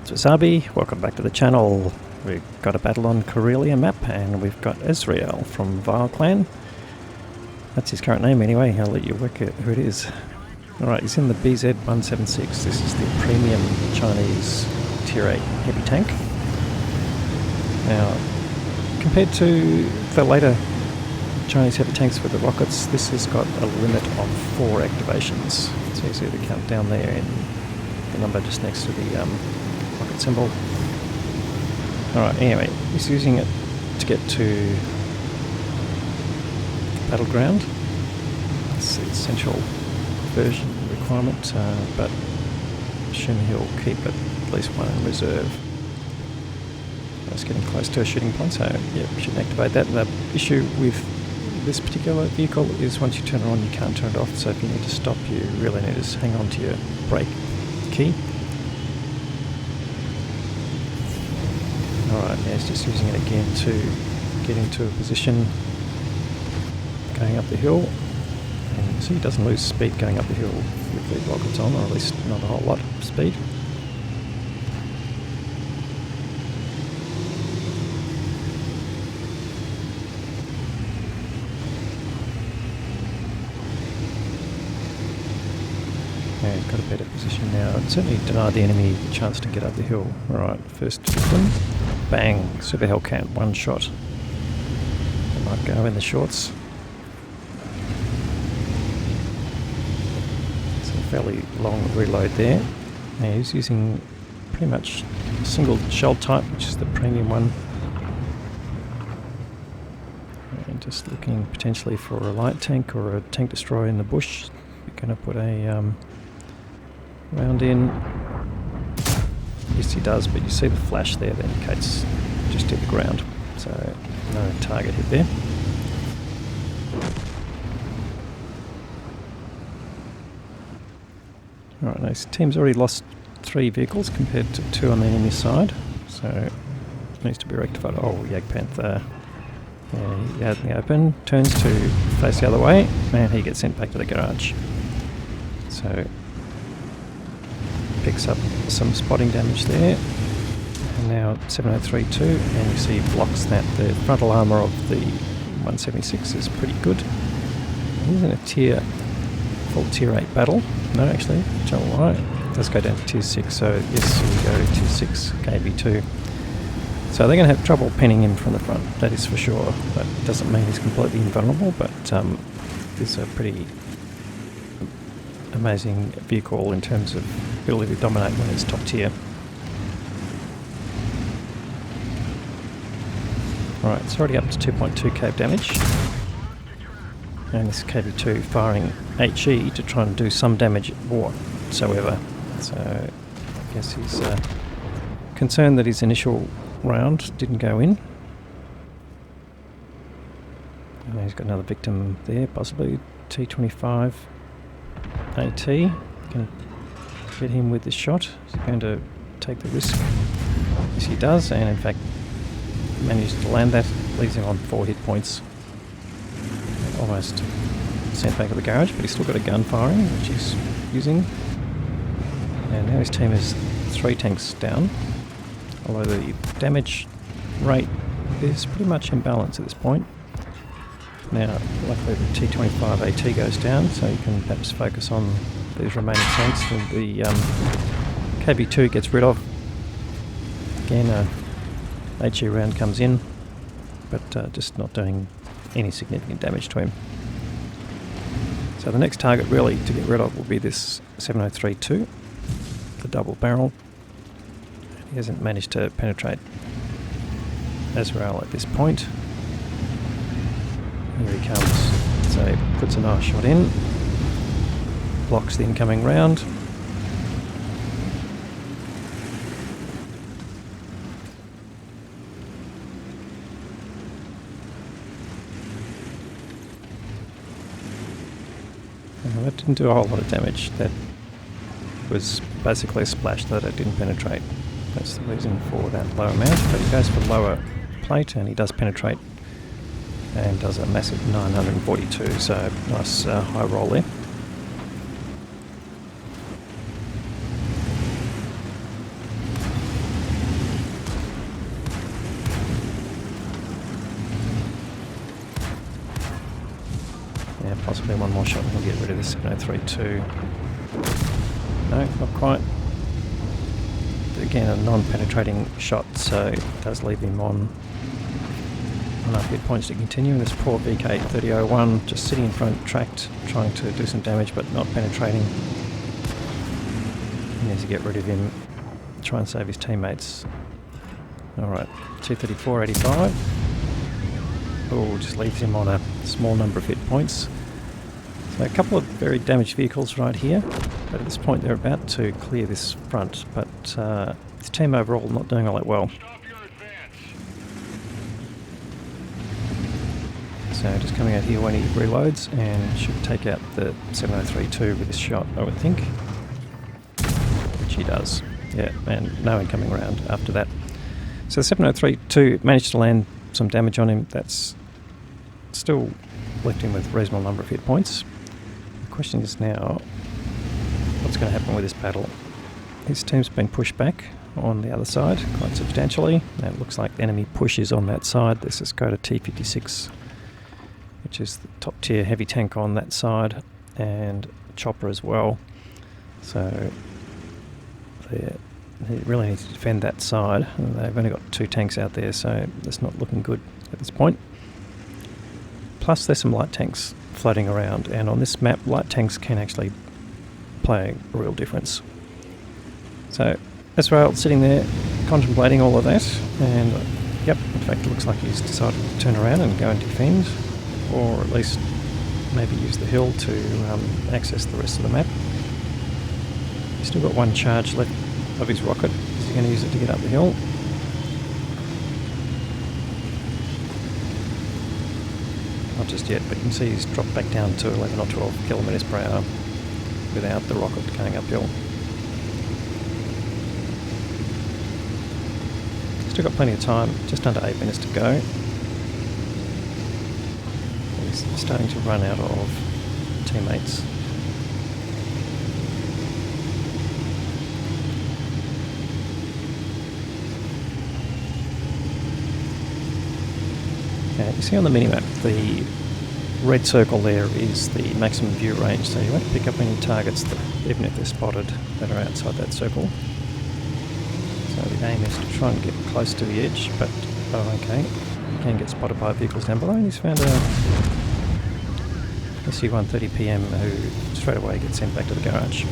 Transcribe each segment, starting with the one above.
It's Wasabi, welcome back to the channel. We've got a battle on Karelia map and we've got Azrael from Vile Clan. That's his current name anyway, I'll let you work out who it is. Alright, he's in the BZ-176. This is the premium Chinese Tier 8 heavy tank. Now, compared to the later Chinese heavy tanks with the rockets, this has got a limit of 4 activations. It's easy to count down there in the number just next to the rocket symbol. Alright, anyway, he's using it to get to Battleground. It's the essential version requirement, but I assume he'll keep at least one in reserve. It's getting close to a shooting point, so yeah, we should activate that. The issue with this particular vehicle is once you turn it on, you can't turn it off, so if you need to stop, you really need to hang on to your brake key. Alright, yeah, he's just using it again to get into a position going up the hill. And you can see he doesn't lose speed going up the hill with the rockets on, or at least not a whole lot of speed. Yeah, he's got a better position now. It certainly denied the enemy the chance to get up the hill. Alright, first victim. Bang! Super Hellcat, one shot. It might go in the shorts. It's a fairly long reload there. Now he's using pretty much a single shell type, which is the premium one. And just looking potentially for a light tank or a tank destroyer in the bush. We're going to put a round in. Yes, he does, but you see the flash there that indicates just hit the ground, so no target hit there. Alright, now his team's already lost 3 vehicles compared to 2 on the enemy side, so it needs to be rectified. Oh, Jagdpanther. Yeah, he's out in the open, turns to face the other way, and he gets sent back to the garage. So picks up some spotting damage there, and now 7032, and you see he blocks that. The frontal armour of the 176 is pretty good. He's in a full tier 8 battle. No, actually, tell me why. It does go down to tier 6, so yes, we go to tier 6 KB2. So they're going to have trouble pinning him from the front, that is for sure. That doesn't mean he's completely invulnerable, but it's a pretty amazing vehicle in terms of ability to dominate when it's top tier. Alright, it's already up to 2.2 KB damage. And this KB2 firing HE to try and do some damage whatsoever. So I guess he's concerned that his initial round didn't go in. And he's got another victim there, possibly T25 AT. Going to get him with this shot. Is he going to take the risk? Yes, he does, and in fact manages to land that, leaves him on 4 hit points. Almost sent back to the garage, but he's still got a gun firing, which he's using. And now his team is 3 tanks down, although the damage rate is pretty much in balance at this point. Now, luckily the T25 AT goes down, so you can perhaps focus on these remaining tanks. And the KB2 gets rid of. Again, a HE round comes in, but just not doing any significant damage to him. So the next target really to get rid of will be this 7032, the double barrel. He hasn't managed to penetrate Azrael at this point. Here he comes. So he puts a nice shot in, blocks the incoming round. And that didn't do a whole lot of damage. That was basically a splash that it didn't penetrate. That's the reason for that low amount, but he goes for lower plate and he does penetrate and does a massive 942, so nice high roll there. Possibly one more shot and we'll get rid of this 703-2. No, not quite. Again, a non-penetrating shot, so it does leave him on enough hit points to continue. And this poor VK-3001 just sitting in front, tracked, trying to do some damage but not penetrating. He needs to get rid of him, try and save his teammates. Alright, 234.85. Oh, just leaves him on a small number of hit points. So a couple of very damaged vehicles right here, but at this point they're about to clear this front, but his team overall not doing all that well. So just coming out here when he reloads and should take out the 703-2 with this shot, I would think. Which he does. Yeah, and no incoming round after that. So the 703-2 managed to land some damage on him. That's still left him with a reasonable number of hit points. The question is now, what's going to happen with this battle? His team's been pushed back on the other side quite substantially. And it looks like the enemy push is on that side. This is Skoda T56, which is the top tier heavy tank on that side, and chopper as well. So they really need to defend that side. And they've only got 2 tanks out there, so it's not looking good at this point. Plus there's some light tanks floating around, and on this map light tanks can actually play a real difference. So Azrael sitting there contemplating all of that, and yep, in fact it looks like he's decided to turn around and go and defend, or at least maybe use the hill to access the rest of the map. He's still got 1 charge left of his rocket. Is he going to use it to get up the hill? Not just yet, but you can see he's dropped back down to 11 or 12 kilometres per hour without the rocket going uphill. Still got plenty of time, just under 8 minutes to go. He's starting to run out of teammates. You see on the minimap, the red circle there is the maximum view range, so you won't pick up any targets that, even if they're spotted, that are outside that circle. So the aim is to try and get close to the edge, but oh okay, you can get spotted by vehicles down below, and he's found a SU-130PM who straight away gets sent back to the garage.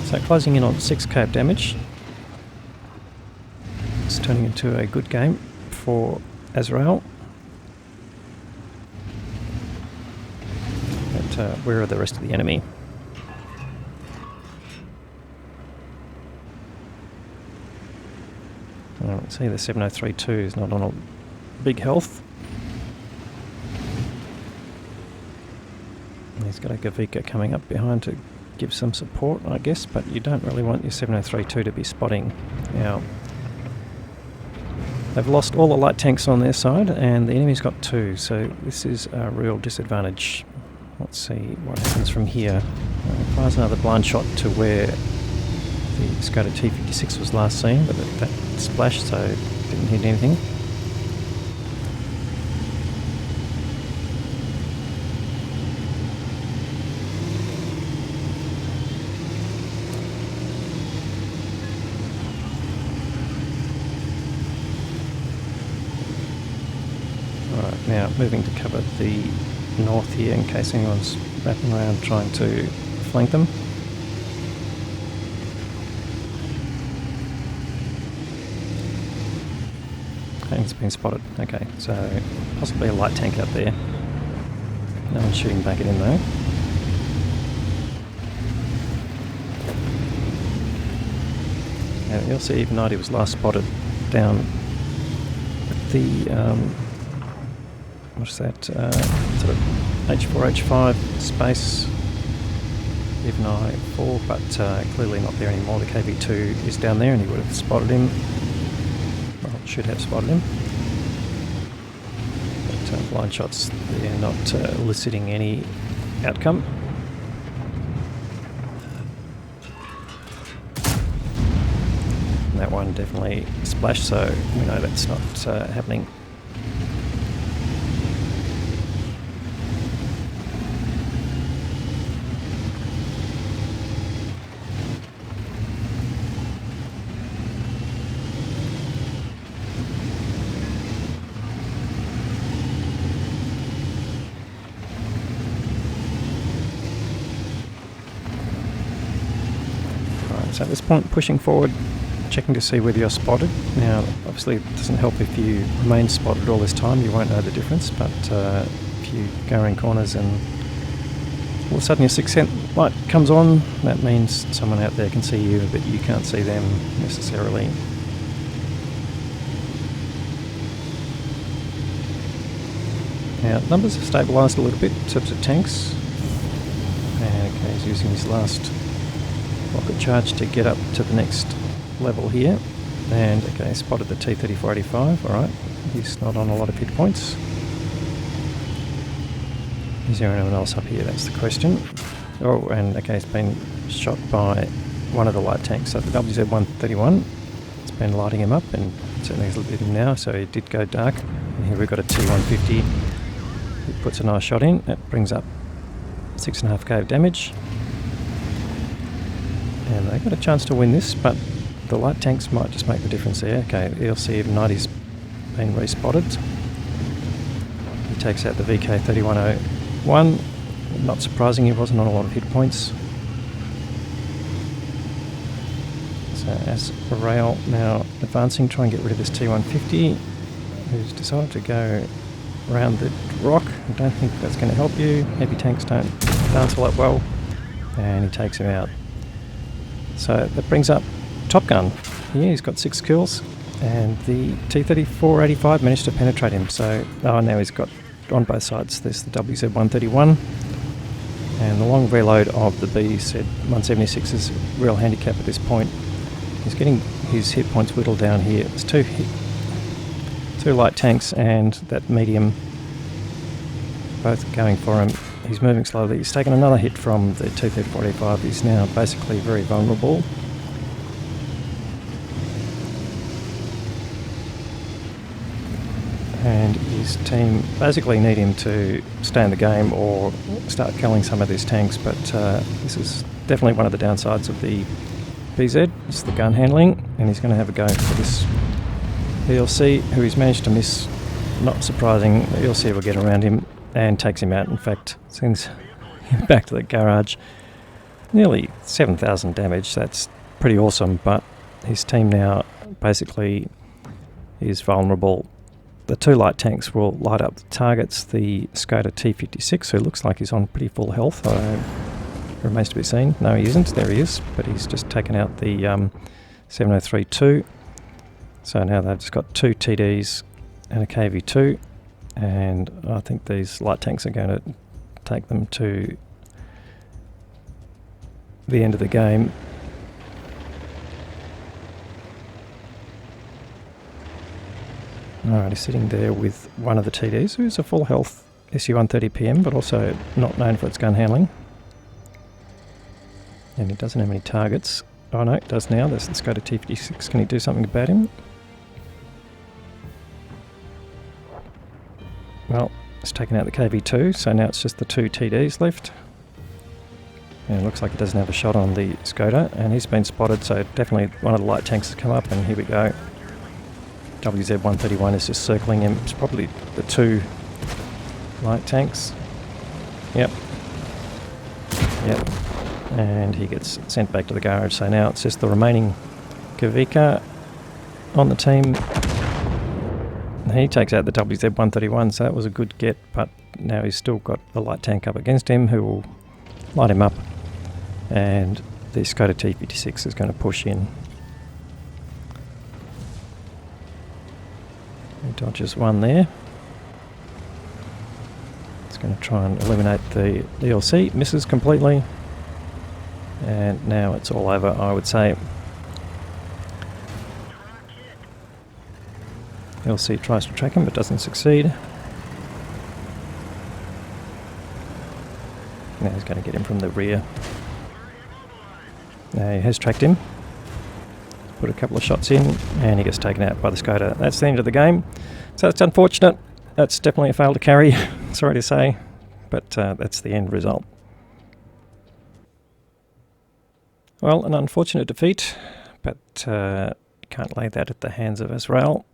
So closing in on 6k of damage. It's turning into a good game for Azrael. But where are the rest of the enemy? See, the 703-2 is not on a big health. He's got a Gavika coming up behind to give some support, I guess, but you don't really want your 703-2 to be spotting. Now, they've lost all the light tanks on their side, and the enemy's got 2, so this is a real disadvantage. Let's see what happens from here. Fires another blind shot to where the Skoda T56 was last seen, but that splashed, so it didn't hit anything. Alright, now moving to cover the north here in case anyone's wrapping around trying to flank them. And it's been spotted. Okay, so possibly a light tank up there. No one's shooting back at him though. Now you'll see even he was last spotted down at the what's that, sort of H4, H5 space, even I4, but clearly not there anymore. The KV2 is down there and he would have spotted him, well, should have spotted him. But blind shots, they're not eliciting any outcome. And that one definitely splashed, so we know that's not happening. So at this point, pushing forward, checking to see whether you're spotted. Now, obviously it doesn't help if you remain spotted all this time, you won't know the difference, but if you go around corners and all of a sudden your 6th light comes on, that means someone out there can see you, but you can't see them necessarily. Now, numbers have stabilised a little bit in terms of tanks. And okay, he's using his last rocket charge to get up to the next level here. And okay, spotted the T-3485, alright. He's not on a lot of hit points. Is there anyone else up here? That's the question. Oh, and okay, he's been shot by one of the light tanks. So the BZ-176, it's been lighting him up, and certainly he's lit him now, so he did go dark. And here we've got a T-150. He puts a nice shot in. That brings up 6.5k of damage. And they got a chance to win this, but the light tanks might just make the difference there. Okay, ELC 90's been respotted. He takes out the VK-3101. Not surprising, he wasn't on a lot of hit points. So Azrael now advancing, try and get rid of this T-150, who's decided to go around the rock. I don't think that's going to help you. Heavy tanks don't dance all that well. And he takes him out. So that brings up Top Gun. Yeah, he's got 6 kills, and the T-3485 managed to penetrate him. So now he's got on both sides. There's the BZ-131, and the long reload of the BZ-176 is a real handicap at this point. He's getting his hit points whittled down here. There's two light tanks and that medium, both going for him. He's moving slowly. He's taken another hit from the T-3485. He's now basically very vulnerable. And his team basically need him to stay in the game or start killing some of these tanks, but this is definitely one of the downsides of the BZ. It's the gun handling, and he's going to have a go for this ELC, who he's managed to miss. Not surprising, the ELC will get around him and takes him out. In fact, sends him back to the garage. Nearly 7,000 damage. That's pretty awesome, but his team now basically is vulnerable. The 2 light tanks will light up the targets. The Skoda T-56, who looks like he's on pretty full health, remains to be seen. No, he isn't. There he is, but he's just taken out the 7032. So now they've just got 2 TDs and a KV-2, and I think these light tanks are going to take them to the end of the game. Alright, he's sitting there with one of the TDs, who's a full health SU-130 PM, but also not known for its gun handling. And he doesn't have any targets. Oh no, it does now. There's the Skoda T-56. Can he do something about him? Well, it's taken out the KV-2, so now it's just the 2 TDs left. And it looks like he doesn't have a shot on the Skoda, and he's been spotted, so definitely one of the light tanks has come up, and here we go. WZ-131 is just circling him. It's probably the 2 light tanks. Yep. And he gets sent back to the garage. So now it's just the remaining Kavika on the team. And he takes out the WZ-131, so that was a good get, but now he's still got the light tank up against him, who will light him up. And the Skoda T-56 is going to push in. He dodges one there. It's going to try and eliminate the ELC. Misses completely. And now it's all over, I would say. ELC tries to track him but doesn't succeed. Now he's going to get him from the rear. Now he has tracked him. Put a couple of shots in, and he gets taken out by the Skoda. That's the end of the game. So it's unfortunate. That's definitely a fail to carry, sorry to say, but that's the end result. Well, an unfortunate defeat, but can't lay that at the hands of Azrael.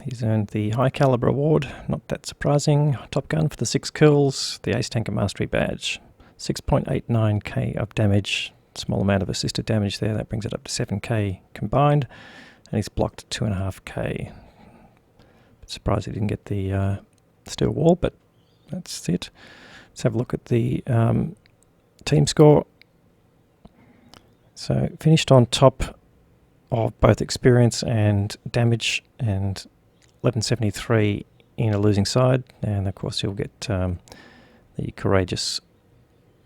He's earned the High Caliber Award, not that surprising. Top Gun for the 6 kills, the Ace Tanker Mastery Badge, 6.89k of damage. small amount of assisted damage there. That brings it up to 7k combined, and he's blocked 2.5k. Surprised he didn't get the steel wall, but that's it. Let's have a look at the team score. So finished on top of both experience and damage, and 1173 in a losing side, and of course he'll get the Courageous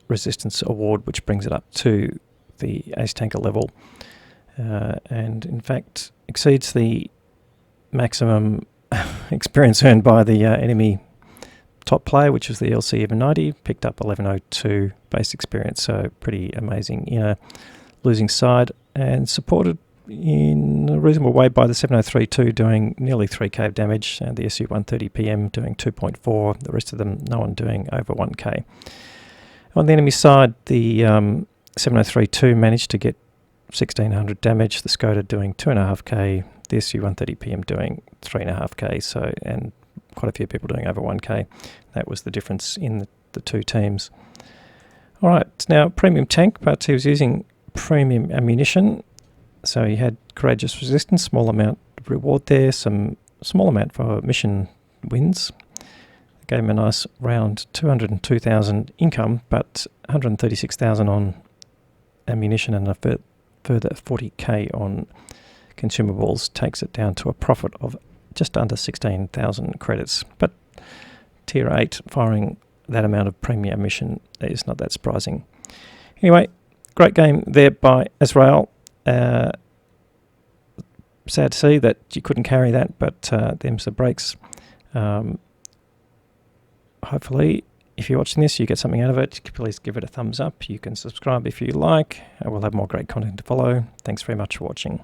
Resistance Award, which brings it up to the Ace Tanker level, and in fact exceeds the maximum experience earned by the enemy top player, which was the LC of 90, picked up 1102 base experience, so pretty amazing in a losing side, and supported in a reasonable way by the 7032 doing nearly 3k of damage, and the SU-130 PM doing 2.4, the rest of them no one doing over 1k. On the enemy side, the 7032 managed to get 1600 damage, the Skoda doing 2.5k, the SU-130 PM doing 3.5k, so, and quite a few people doing over 1k. That was the difference in the two teams. Alright, now premium tank, but he was using premium ammunition. So he had Courageous Resistance, small amount of reward there, some small amount for mission wins. Gave him a nice round 202,000 income, but 136,000 on ammunition and a further 40k on consumables takes it down to a profit of just under 16,000 credits. But tier 8 firing that amount of premium ammunition is not that surprising. Anyway, great game there by Azrael. Sad to see that you couldn't carry that, but them's the breaks. Hopefully, if you're watching this, you get something out of it. Please give it a thumbs up. You can subscribe if you like. We'll have more great content to follow. Thanks very much for watching.